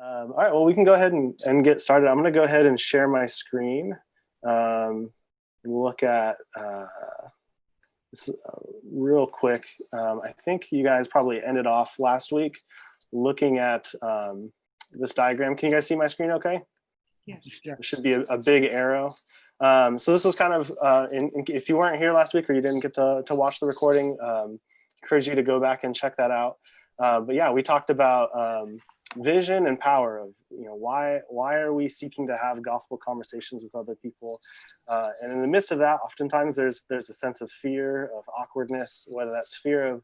All right, well, we can go ahead and get started. I'm going to go ahead and share my screen. Um, look at this real quick. I think you guys probably ended off last week looking at this diagram. Can you guys see my screen okay? Yes. There should be a big arrow. So this is kind of, if you weren't here last week or you didn't get to watch the recording, encourage you to go back and check that out. But yeah, we talked about vision and power of, why are we seeking to have gospel conversations with other people? And in the midst of that, oftentimes there's a sense of fear, of awkwardness, whether that's fear of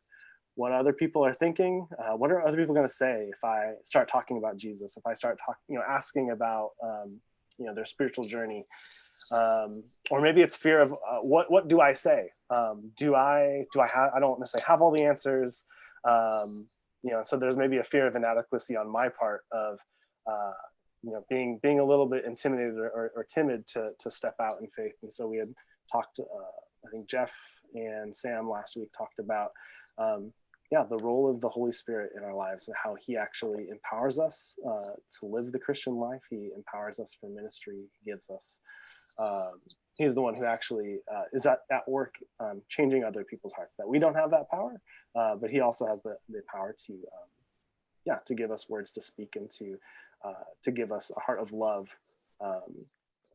what other people are thinking. What are other people going to say if I start talking about Jesus? If I start talking, asking about, their spiritual journey, or maybe it's fear of what do I say? Do I have? I don't necessarily have all the answers. So there's maybe a fear of inadequacy on my part of, being a little bit intimidated or timid to step out in faith. And so we had talked. I think Jeff and Sam last week talked about. The role of the Holy Spirit in our lives and how he actually empowers us to live the Christian life. He empowers us for ministry. He gives us, he's the one who actually is at work changing other people's hearts, that we don't have that power, but he also has the power to give us words to speak and to give us a heart of love,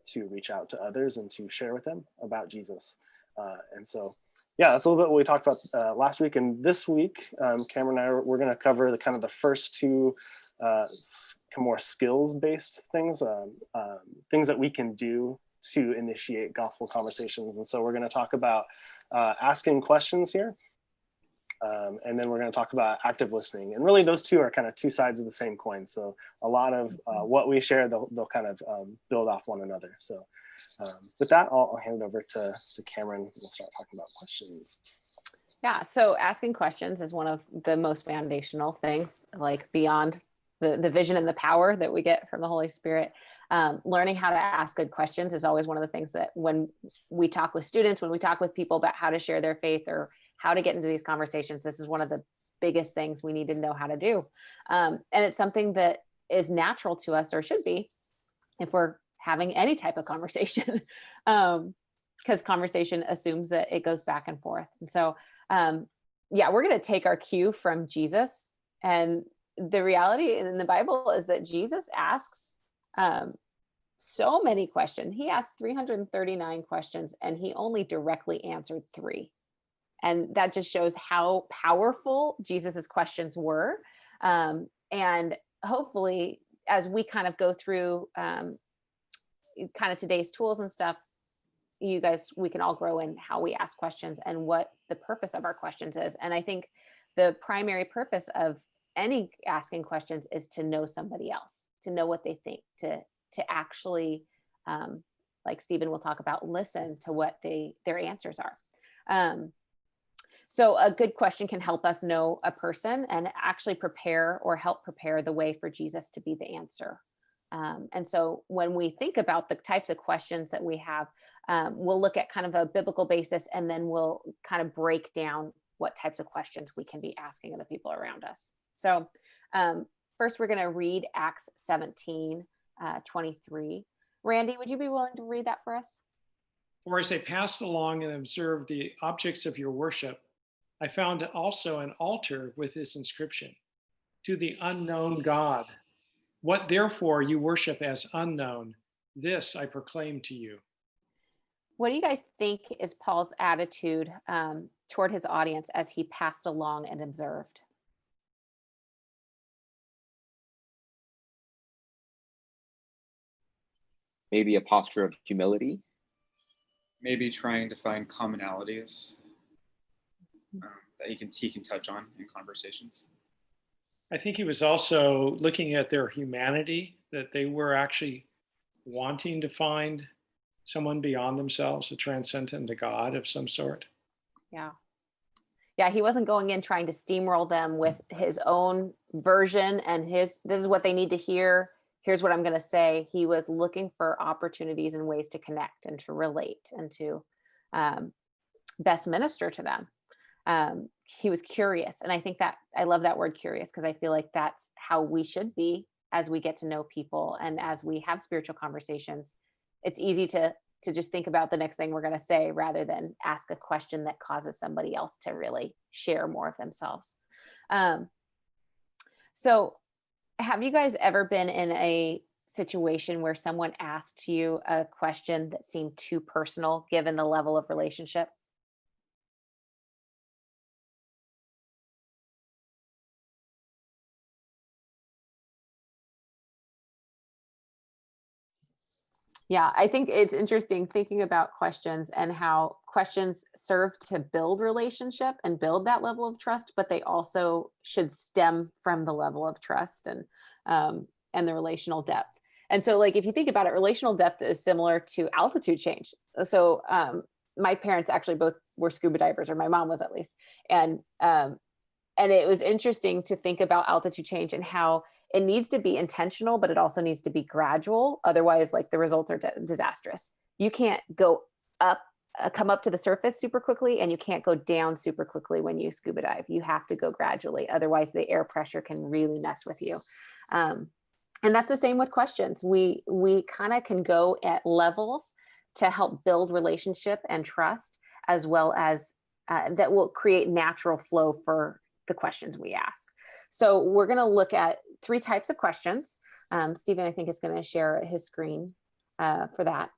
to reach out to others and to share with them about Jesus. And so, that's a little bit what we talked about last week. And this week, Cameron and I, we're going to cover the first two more skills-based things, things that we can do to initiate gospel conversations. And so we're going to talk about asking questions here. And then we're going to talk about active listening. And really those two are kind of two sides of the same coin. So a lot of what we share, they'll kind of build off one another. So with that, I'll hand it over to Cameron. We'll start talking about questions. Yeah, so asking questions is one of the most foundational things, like beyond the vision and the power that we get from the Holy Spirit. Learning how to ask good questions is always one of the things that when we talk with students, when we talk with people about how to share their faith or how to get into these conversations, this is one of the biggest things we need to know how to do. And it's something that is natural to us, or should be, if we're having any type of conversation, because conversation assumes that it goes back and forth. And so, we're going to take our cue from Jesus. And the reality in the Bible is that Jesus asks so many questions. He asked 339 questions, and he only directly answered 3. And that just shows how powerful Jesus's questions were. And hopefully, as we kind of go through kind of today's tools and stuff, we can all grow in how we ask questions and what the purpose of our questions is. And I think the primary purpose of any asking questions is to know somebody else, to know what they think, to actually, like Stephen will talk about, listen to what their answers are. So a good question can help us know a person and actually prepare or help prepare the way for Jesus to be the answer. And so when we think about the types of questions that we have, we'll look at kind of a biblical basis, and then we'll kind of break down what types of questions we can be asking of the people around us. So first, we're going to read Acts 17, 23. Randy, would you be willing to read that for us? For as they passed along and observed the objects of your worship, I found also an altar with this inscription: to the unknown God. What therefore you worship as unknown, this I proclaim to you. What do you guys think is Paul's attitude toward his audience as he passed along and observed? Maybe a posture of humility. Maybe trying to find commonalities that he can touch on in conversations. I think he was also looking at their humanity, that they were actually wanting to find someone beyond themselves, a transcendent, a God of some sort. Yeah, he wasn't going in trying to steamroll them with his own version and this is what they need to hear. Here's what I'm going to say. He was looking for opportunities and ways to connect and to relate and to best minister to them. He was curious. And I think that I love that word curious, because I feel like that's how we should be as we get to know people and as we have spiritual conversations, it's easy to just think about the next thing we're going to say rather than ask a question that causes somebody else to really share more of themselves. So have you guys ever been in a situation where someone asked you a question that seemed too personal given the level of relationship? Yeah, I think it's interesting thinking about questions and how questions serve to build relationship and build that level of trust, but they also should stem from the level of trust and the relational depth. And so, like, if you think about it, relational depth is similar to altitude change. So, my parents actually both were scuba divers, or my mom was at least, and it was interesting to think about altitude change and how it needs to be intentional, but it also needs to be gradual. Otherwise, like, the results are disastrous. You can't go up, come up to the surface super quickly, and you can't go down super quickly when you scuba dive. You have to go gradually. Otherwise, the air pressure can really mess with you. And that's the same with questions. We kind of can go at levels to help build relationship and trust, as well as that will create natural flow for the questions we ask. So we're going to look at 3 types of questions. Stephen, I think, is going to share his screen for that.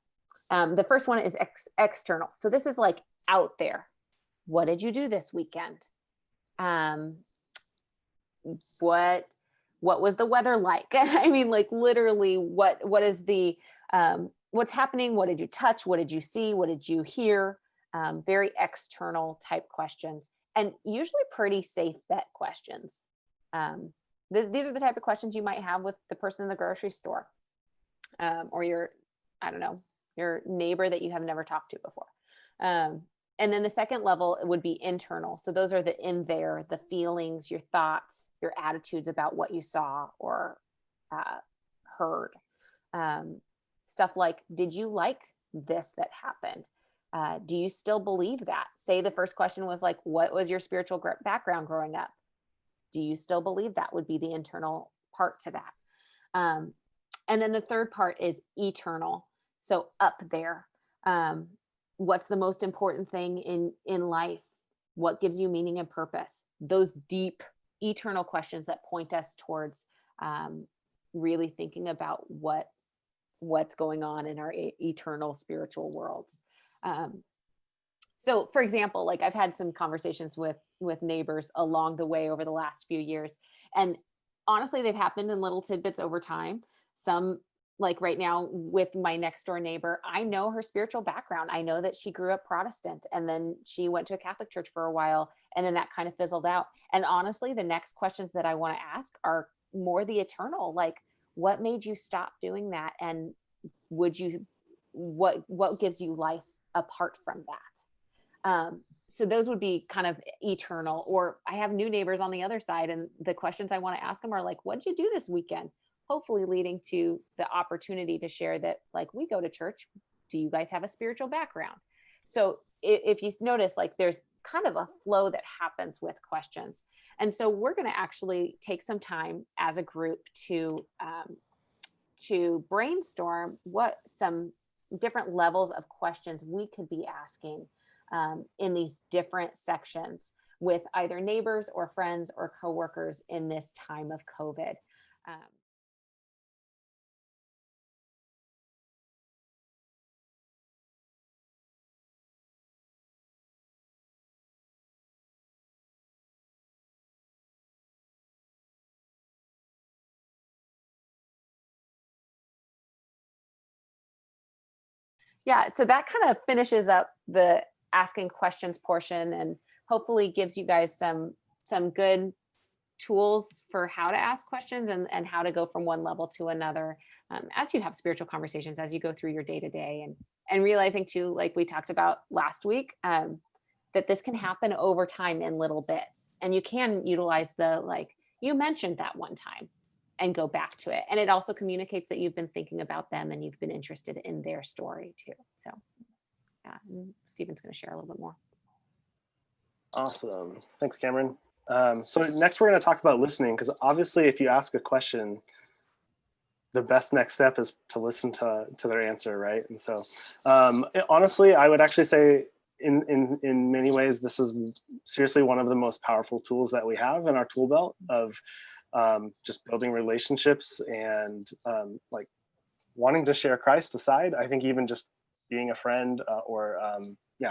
The first one is external. So this is like out there. What did you do this weekend? What was the weather like? I mean, like, literally, what is the what's happening? What did you touch? What did you see? What did you hear? Very external type questions, and usually pretty safe bet questions. These are the type of questions you might have with the person in the grocery store, or your neighbor that you have never talked to before. And then the second level would be internal. So those are the in there, the feelings, your thoughts, your attitudes about what you saw or heard. Stuff like, did you like this that happened? Do you still believe that? Say the first question was like, what was your spiritual background growing up? Do you still believe that? Would be the internal part to that. And then the third part is eternal. So up there. What's the most important thing in life? What gives you meaning and purpose? Those deep, eternal questions that point us towards really thinking about what's going on in our eternal spiritual worlds. So, for example, like, I've had some conversations with neighbors along the way over the last few years, and honestly, they've happened in little tidbits over time. Some, like right now with my next door neighbor, I know her spiritual background. I know that she grew up Protestant, and then she went to a Catholic church for a while, and then that kind of fizzled out. And honestly, the next questions that I want to ask are more the eternal, like, what made you stop doing that? And what gives you life apart from that? So those would be kind of eternal. Or I have new neighbors on the other side, and the questions I want to ask them are like, what did you do this weekend? Hopefully leading to the opportunity to share that, like, we go to church. Do you guys have a spiritual background? So if you notice, like, there's kind of a flow that happens with questions. And so we're going to actually take some time as a group to brainstorm what some different levels of questions we could be asking in these different sections with either neighbors or friends or coworkers in this time of COVID. Yeah, so that kind of finishes up the asking questions portion, and hopefully gives you guys some good tools for how to ask questions and how to go from one level to another as you have spiritual conversations, as you go through your day to day, and realizing too, like we talked about last week, that this can happen over time in little bits, and you can utilize the, like you mentioned that one time, and go back to it. And it also communicates that you've been thinking about them and you've been interested in their story too. So yeah, Stephen's going to share a little bit more. Awesome. Thanks, Cameron. So next we're going to talk about listening, because obviously if you ask a question, the best next step is to listen to their answer, right? And so honestly, I would actually say in many ways, this is seriously one of the most powerful tools that we have in our tool belt of just building relationships and like wanting to share Christ aside. I think even just being a friend or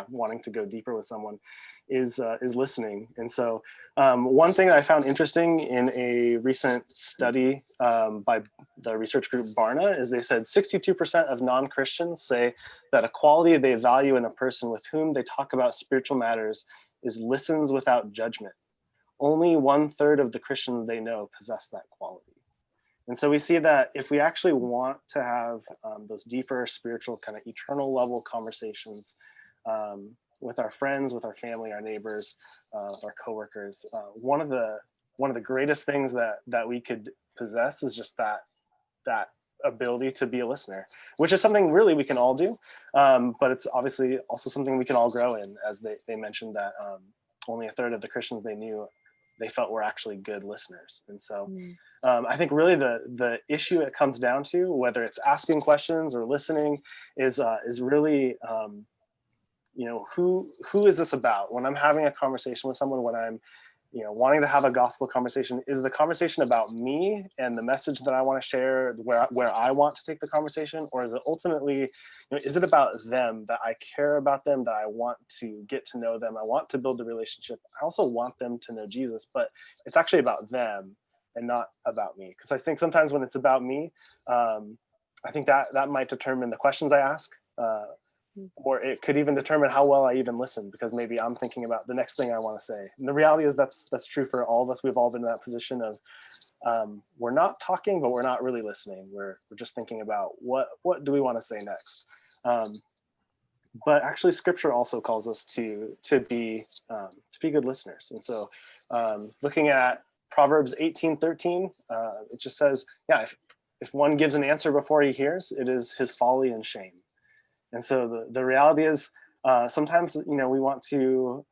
wanting to go deeper with someone is listening. And so one thing that I found interesting in a recent study by the research group Barna is they said 62% of non-Christians say that a quality they value in a person with whom they talk about spiritual matters is listens without judgment. Only 1/3 of the Christians they know possess that quality. And so we see that if we actually want to have those deeper spiritual kind of eternal level conversations with our friends, with our family, our neighbors, with our coworkers, one of the greatest things that we could possess is just that ability to be a listener, which is something really we can all do, but it's obviously also something we can all grow in, as they mentioned that only 1/3 of the Christians they knew they felt were actually good listeners. And so I think really the issue it comes down to, whether it's asking questions or listening, is really who is this about? When I'm having a conversation with someone, when I'm wanting to have a gospel conversation, is the conversation about me and the message that I want to share, where I want to take the conversation, or is it ultimately, is it about them, that I care about them, that I want to get to know them, I want to build a relationship, I also want them to know Jesus, but it's actually about them and not about me? Because I think sometimes when it's about me, I think that might determine the questions I ask, or it could even determine how well I even listen, because maybe I'm thinking about the next thing I want to say. And the reality is that's true for all of us. We've all been in that position of we're not talking, but we're not really listening. We're just thinking about what do we want to say next. But actually, Scripture also calls us to be good listeners. And so, looking at Proverbs 18:13, it just says, if one gives an answer before he hears, it is his folly and shame. And so the reality is sometimes, we want to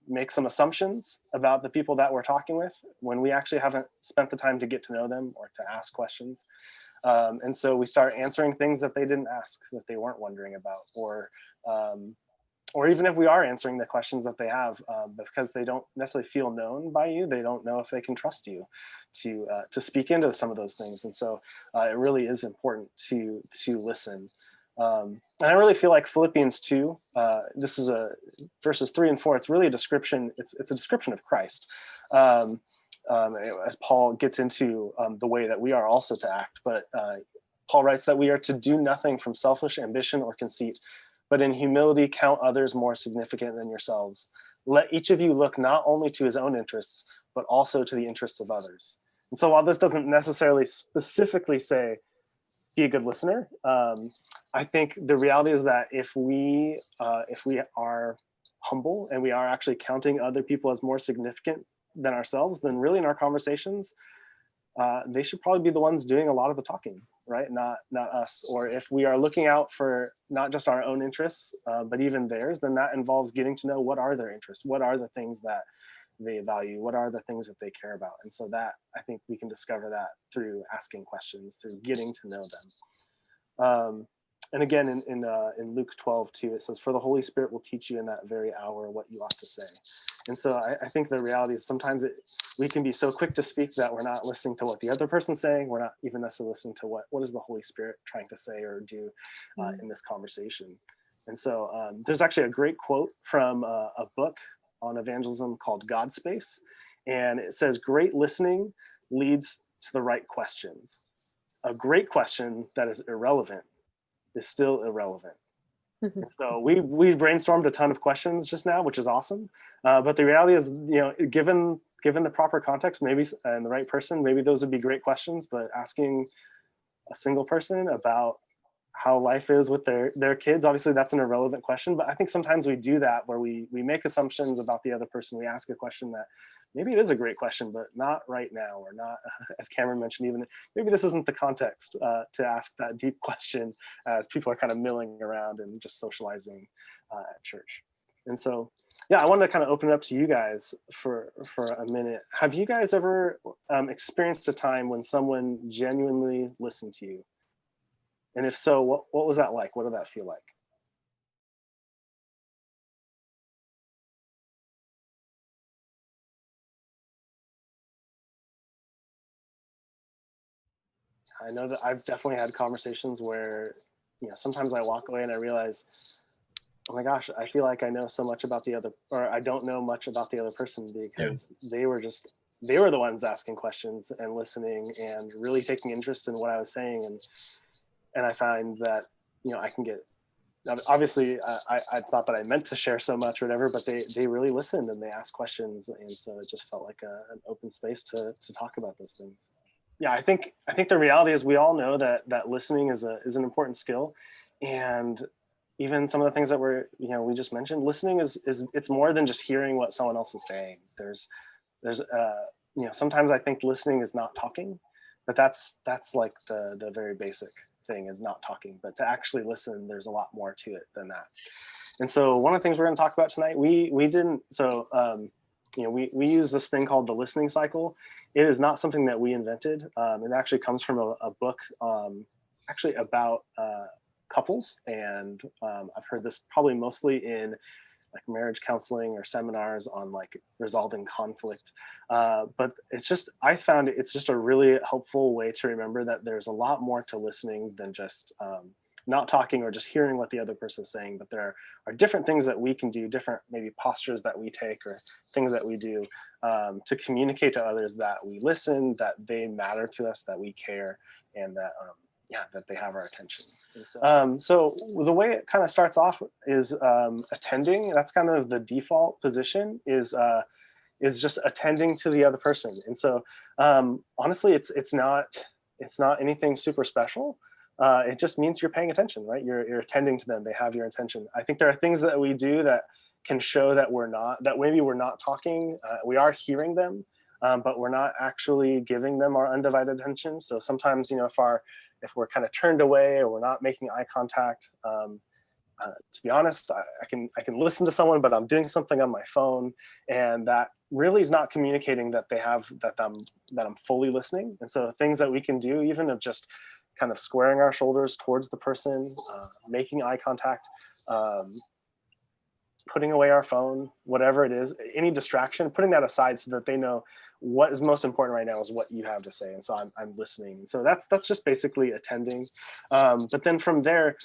make some assumptions about the people that we're talking with when we actually haven't spent the time to get to know them or to ask questions. And so we start answering things that they didn't ask, that they weren't wondering about, or even if we are answering the questions that they have, because they don't necessarily feel known by you, they don't know if they can trust you to speak into some of those things. And so it really is important to listen. And I really feel like Philippians 2, this is verses 3 and 4. It's really a description. It's a description of Christ, as Paul gets into the way that we are also to act. But Paul writes that we are to do nothing from selfish ambition or conceit, but in humility count others more significant than yourselves. Let each of you look not only to his own interests, but also to the interests of others. And so while this doesn't necessarily specifically say be a good listener, I think the reality is that if we are humble and we are actually counting other people as more significant than ourselves, then really in our conversations, they should probably be the ones doing a lot of the talking, right? Not us. Or if we are looking out for not just our own interests, but even theirs, then that involves getting to know what are their interests, what are the things that they value, what are the things that they care about. And so that, I think we can discover that through asking questions, through getting to know them. And again, in Luke 12:2, it says, "For the Holy Spirit will teach you in that very hour what you ought to say." And so I think the reality is sometimes we can be so quick to speak that we're not listening to what the other person's saying. We're not even necessarily listening to what is the Holy Spirit trying to say or do in this conversation. And so there's actually a great quote from a book on evangelism called God Space. And it says, "Great listening leads to the right questions. A great question that is irrelevant is still irrelevant." So we brainstormed a ton of questions just now, which is awesome. But the reality is, given the proper context, maybe, and the right person, maybe those would be great questions. But asking a single person about how life is with their kids, obviously that's an irrelevant question. But I think sometimes we do that where we make assumptions about the other person. We ask a question that maybe it is a great question, but not right now, or not, as Cameron mentioned, even maybe this isn't the context to ask that deep question as people are kind of milling around and just socializing at church. And so yeah, I wanted to kind of open it up to you guys for a minute. Have you guys ever experienced a time when someone genuinely listened to you? And if so, what was that like? What did that feel like? I know that I've definitely had conversations where, sometimes I walk away and I realize, oh my gosh, I feel like I know so much about the other, or I don't know much about the other person, because they were the ones asking questions and listening and really taking interest in what I was saying. And I find that, I can get, obviously I thought that I meant to share so much or whatever, but they really listened and they asked questions. And so it just felt like an open space to talk about those things. Yeah, I think the reality is we all know that listening is an important skill. And even some of the things that we just mentioned, listening is it's more than just hearing what someone else is saying. There's sometimes I think listening is not talking, but that's like the very basic thing, is not talking. But to actually listen, there's a lot more to it than that. And so one of the things we're going to talk about tonight, we use this thing called the listening cycle. It is not something that we invented. It actually comes from a book actually about couples. And I've heard this probably mostly in like marriage counseling or seminars on like resolving conflict. But I found it's just a really helpful way to remember that there's a lot more to listening than just not talking or just hearing what the other person is saying. But there are different things that we can do, different maybe postures that we take or things that we do to communicate to others that we listen, that they matter to us, that we care, and that that they have our attention. So the way it kind of starts off is attending. That's kind of the default position, is just attending to the other person. And so honestly, it's not anything super special. It just means you're paying attention, right? You're attending to them. They have your attention. I think there are things that we do that can show that maybe we're not talking. We are hearing them, but we're not actually giving them our undivided attention. So sometimes, if we're kind of turned away or we're not making eye contact, to be honest, I can listen to someone, but I'm doing something on my phone, and that really is not communicating that I'm fully listening. And so things that we can do, even of just kind of squaring our shoulders towards the person, making eye contact, putting away our phone, whatever it is, any distraction, putting that aside so that they know what is most important right now is what you have to say. And so I'm listening. So that's just basically attending. But then from there,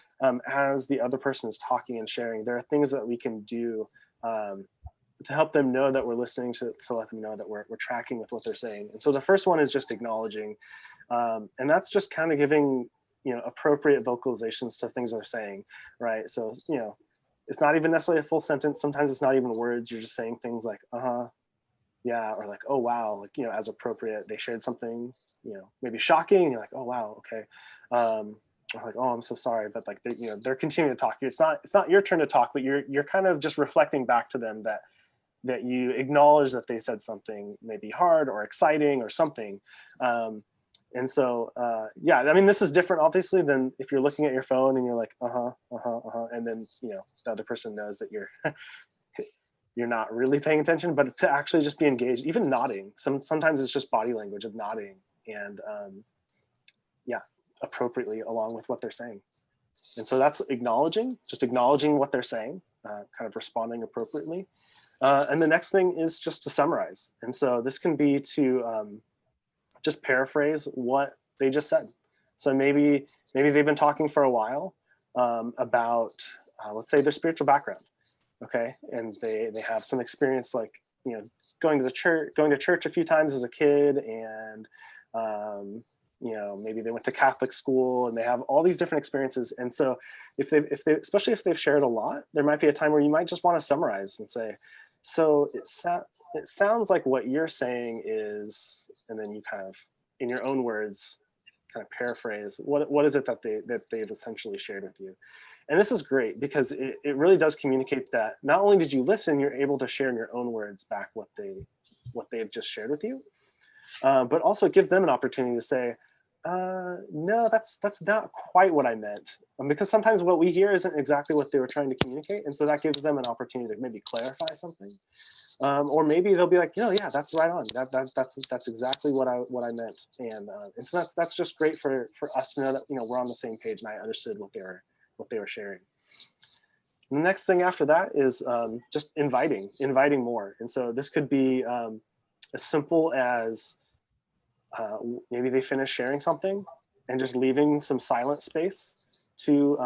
as the other person is talking and sharing, there are things that we can do to help them know that we're listening, to let them know that we're tracking with what they're saying. And so the first one is just acknowledging. And that's just kind of giving, appropriate vocalizations to things they're saying, right? So, it's not even necessarily a full sentence. Sometimes it's not even words. You're just saying things like, yeah, or like, oh, wow, like, as appropriate. They shared something, maybe shocking. And you're like, oh, wow, okay. Or like, oh, I'm so sorry. But like, they're continuing to talk. It's not your turn to talk, but you're kind of just reflecting back to them that you acknowledge that they said something maybe hard or exciting or something. And so, this is different, obviously, than if you're looking at your phone and you're like, and then, the other person knows that you're not really paying attention. But to actually just be engaged, even nodding, sometimes it's just body language of nodding and, appropriately along with what they're saying. And so that's acknowledging what they're saying, kind of responding appropriately. And the next thing is just to summarize. And so this can be to just paraphrase what they just said. So maybe they've been talking for a while about, let's say, their spiritual background, okay? And they have some experience, like, going to church a few times as a kid, and maybe they went to Catholic school, and they have all these different experiences. And so if they especially if they've shared a lot, there might be a time where you might just want to summarize and say, so it sounds like what you're saying is, and then you kind of, in your own words, kind of paraphrase what is it that they've essentially shared with you. And this is great because it really does communicate that not only did you listen, you're able to share in your own words back what they've just shared with you, but also it gives them an opportunity to say, No, that's not quite what I meant. Because sometimes what we hear isn't exactly what they were trying to communicate, and so that gives them an opportunity to maybe clarify something, or maybe they'll be like, yeah, that's right on. That's exactly what I meant, and so that's just great for us to know that we're on the same page and I understood what they were sharing. And the next thing after that is just inviting more, and so this could be as simple as maybe they finish sharing something and just leaving some silent space to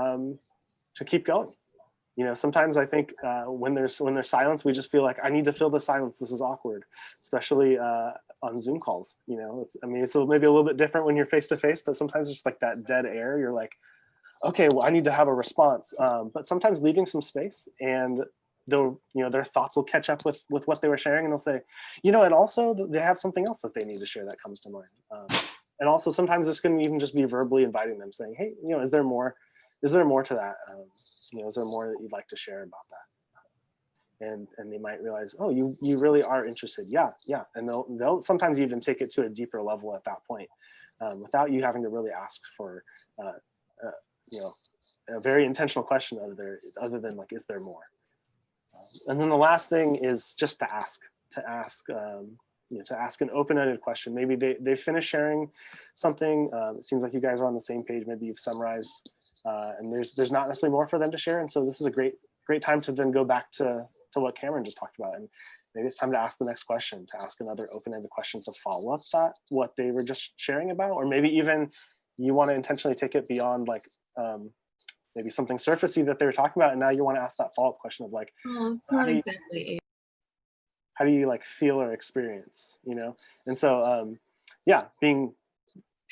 keep going. Sometimes I think when there's silence, we just feel like I need to fill the silence. This is awkward, especially on Zoom calls. It's maybe a little bit different when you're face to face, but sometimes it's like that dead air. You're like, okay, well, I need to have a response. But sometimes leaving some space, and they'll, their thoughts will catch up with what they were sharing, and they'll say, and also they have something else that they need to share that comes to mind. And also sometimes this can even just be verbally inviting them, saying, hey, is there more to that? Is there more that you'd like to share about that? And they might realize, oh, you really are interested. Yeah. And they'll sometimes even take it to a deeper level at that point, without you having to really ask for, a very intentional question other than like, is there more? And then the last thing is just to ask an open-ended question. Maybe they finish sharing something. It seems like you guys are on the same page. Maybe you've summarized, and there's not necessarily more for them to share. And so this is a great time to then go back to what Cameron just talked about. And maybe it's time to ask the next question, to ask another open-ended question to follow up what they were just sharing about. Or maybe even you want to intentionally take it beyond like maybe something surfacey that they were talking about, and now you want to ask that follow-up question of like, oh, it's not exactly it. How do you like feel or experience, And so,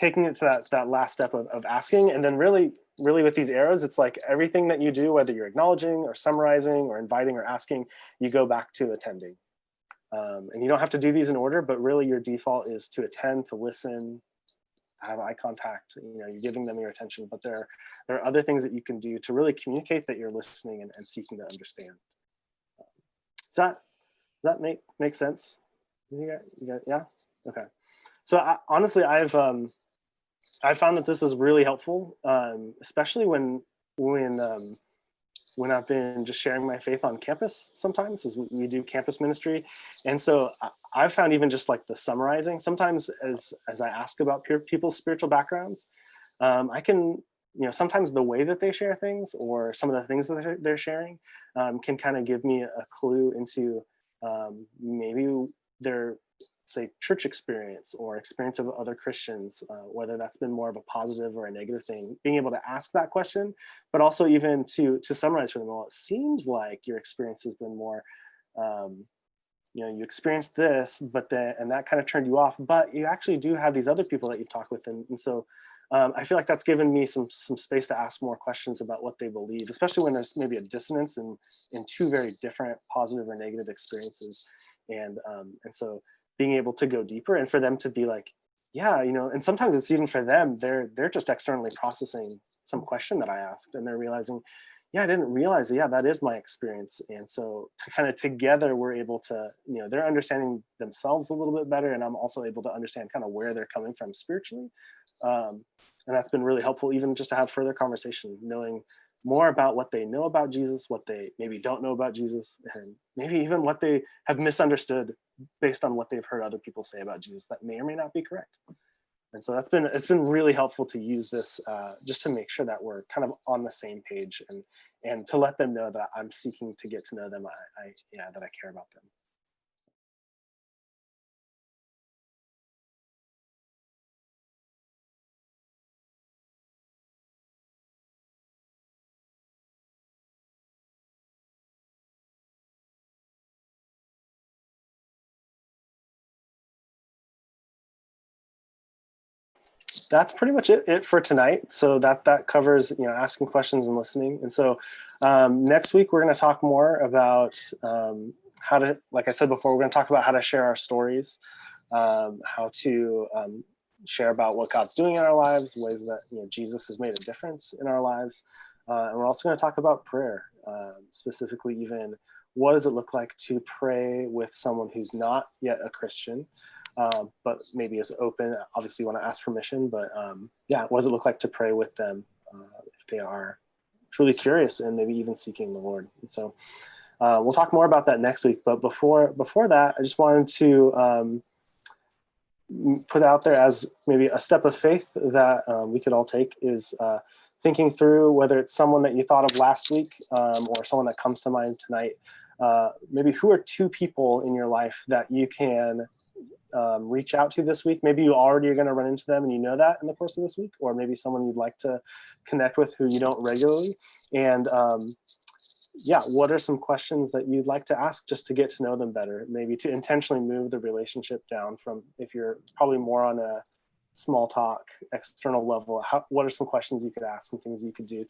taking it to that last step of asking, and then really with these arrows, it's like everything that you do, whether you're acknowledging or summarizing or inviting or asking, you go back to attending. And you don't have to do these in order, but really your default is to attend, to listen, have eye contact. You're giving them your attention, but there are other things that you can do to really communicate that you're listening and seeking to understand. Does that make sense? You got, yeah? Okay. So honestly, I've found that this is really helpful, especially when I've been just sharing my faith on campus sometimes, as we do campus ministry. And so I've found even just like the summarizing, sometimes as I ask about people's spiritual backgrounds, I can, sometimes the way that they share things or some of the things that they're sharing can kind of give me a clue into maybe their, say, church experience or experience of other Christians, whether that's been more of a positive or a negative thing. Being able to ask that question, but also even to summarize for them, well, it seems like your experience has been more, you experienced this, but and that kind of turned you off, but you actually do have these other people that you've talked with. And so I feel like that's given me some space to ask more questions about what they believe, especially when there's maybe a dissonance in two very different positive or negative experiences. And so being able to go deeper and for them to be like, yeah, and sometimes it's even for them, they're just externally processing some question that I asked, and they're realizing, yeah, I didn't realize that, yeah, that is my experience. And so to kind of together, we're able to, they're understanding themselves a little bit better, and I'm also able to understand kind of where they're coming from spiritually. And that's been really helpful, even just to have further conversation, knowing more about what they know about Jesus, what they maybe don't know about Jesus, and maybe even what they have misunderstood based on what they've heard other people say about Jesus that may or may not be correct. And so it's been really helpful to use this just to make sure that we're kind of on the same page, and to let them know that I'm seeking to get to know them, that I care about them. That's pretty much it for tonight. So that covers, asking questions and listening. And so next week, we're going to talk more about how to, like I said before, we're going to talk about how to share our stories, how to share about what God's doing in our lives, ways that Jesus has made a difference in our lives. And we're also going to talk about prayer, specifically even what does it look like to pray with someone who's not yet a Christian, but maybe is open. Obviously you want to ask permission, but yeah, what does it look like to pray with them if they are truly curious and maybe even seeking the Lord? And so we'll talk more about that next week. But before that, I just wanted to put out there as maybe a step of faith that we could all take is thinking through whether it's someone that you thought of last week or someone that comes to mind tonight. Maybe who are 2 people in your life that you can reach out to this week? Maybe you already are going to run into them and you know that in the course of this week, or maybe someone you'd like to connect with who you don't regularly. And yeah, what are some questions that you'd like to ask just to get to know them better? Maybe to intentionally move the relationship down from, if you're probably more on a small talk, external level, what are some questions you could ask, some things you could do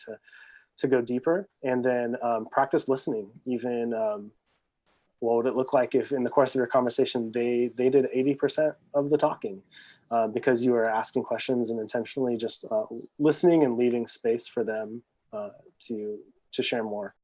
to go deeper? And then practice listening. Even what would it look like if in the course of your conversation, they did 80% of the talking because you were asking questions and intentionally just listening and leaving space for them to share more.